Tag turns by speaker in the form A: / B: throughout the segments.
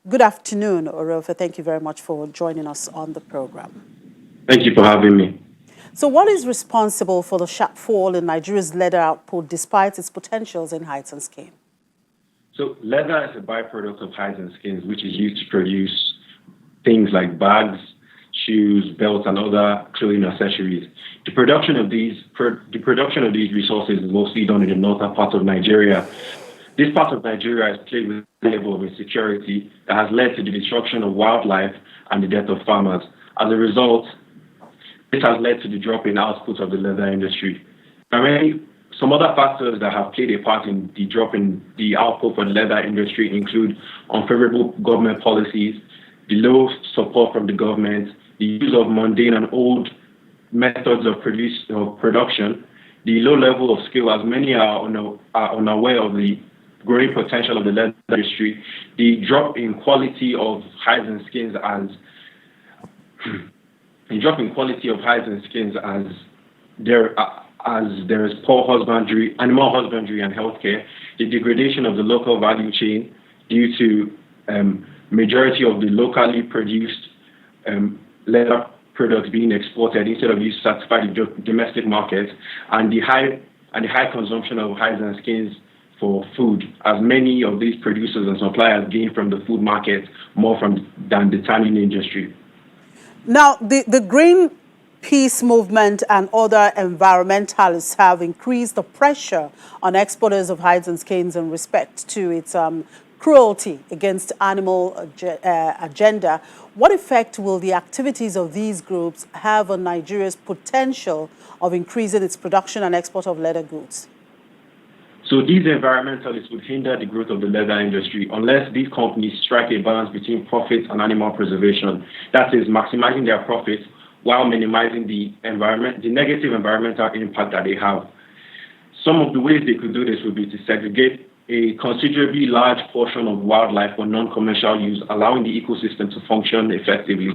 A: Good afternoon, Orofe. Thank you very much for joining us on the program.
B: Thank you for having me.
A: So what is responsible for the sharp fall in Nigeria's leather output despite its potentials in hides and skin?
B: So leather is a byproduct of hides and skins, which is used to produce things like bags, shoes, belts, and other clothing accessories. The production of these resources is mostly done in the northern part of Nigeria. This part of Nigeria is plagued with a level of insecurity that has led to the destruction of wildlife and the death of farmers. As a result, this has led to the drop in output of the leather industry. Some other factors that have played a part in the drop in the output for the leather industry include unfavorable government policies, the low support from the government, the use of mundane and old methods of production, the low level of skill, as many are unaware of the growing potential of the leather industry, the drop in quality of hides and skins as there is poor husbandry, animal husbandry and healthcare, the degradation of the local value chain due to majority of the locally produced leather products being exported instead of used to satisfy the domestic market, and the high consumption of hides and skins for food, as many of these producers and suppliers gain from the food market more than the tanning industry.
A: Now, the Greenpeace movement and other environmentalists have increased the pressure on exporters of hides and skins in respect to its cruelty against animal agenda. What effect will the activities of these groups have on Nigeria's potential of increasing its production and export of leather goods?
B: So these environmentalists would hinder the growth of the leather industry unless these companies strike a balance between profits and animal preservation. That is, maximizing their profits while minimizing the negative environmental impact that they have. Some of the ways they could do this would be to segregate a considerably large portion of wildlife for non-commercial use, allowing the ecosystem to function effectively.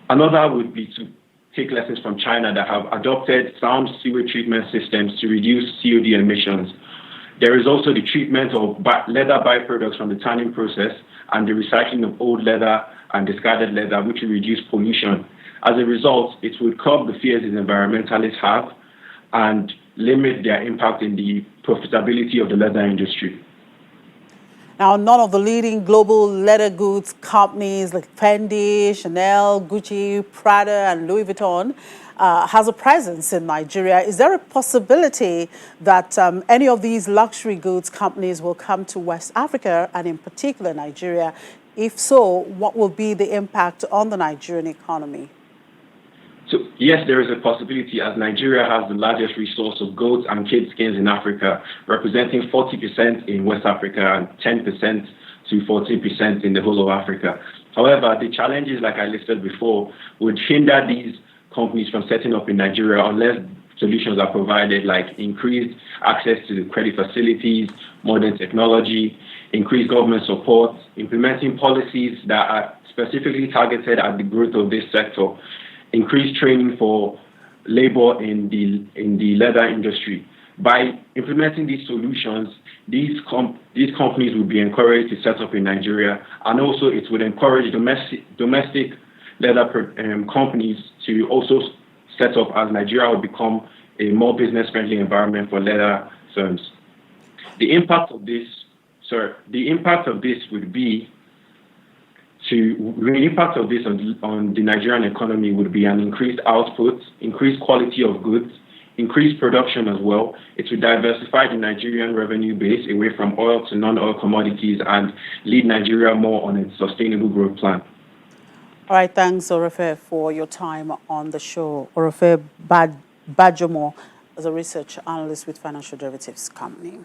B: Another would be to take lessons from China that have adopted sound sewage treatment systems to reduce COD emissions. There is also the treatment of leather byproducts from the tanning process and the recycling of old leather and discarded leather, which will reduce pollution. As a result, it would curb the fears that environmentalists have and limit their impact in the profitability of the leather industry.
A: Now, none of the leading global leather goods companies like Fendi, Chanel, Gucci, Prada, and Louis Vuitton has a presence in Nigeria. Is there a possibility that any of these luxury goods companies will come to West Africa and in particular Nigeria? If so, what will be the impact on the Nigerian economy?
B: So yes, there is a possibility, as Nigeria has the largest resource of goats and kid skins in Africa, representing 40% in West Africa and 10% to 14% in the whole of Africa. However, the challenges, like I listed before, would hinder these companies from setting up in Nigeria unless solutions are provided, like increased access to credit facilities, modern technology, increased government support, implementing policies that are specifically targeted at the growth of this sector, increased training for labor in the leather industry. By implementing these solutions, these companies would be encouraged to set up in Nigeria, and also it would encourage domestic leather companies to also set up, as Nigeria would become a more business-friendly environment for leather firms. The impact of this would be on the Nigerian economy would be an increased output, increased quality of goods, increased production as well. It would diversify the Nigerian revenue base away from oil to non-oil commodities and lead Nigeria more on its sustainable growth plan.
A: All right, thanks, Orofe, for your time on the show. Orofe Bajomo is a research analyst with Financial Derivatives Company.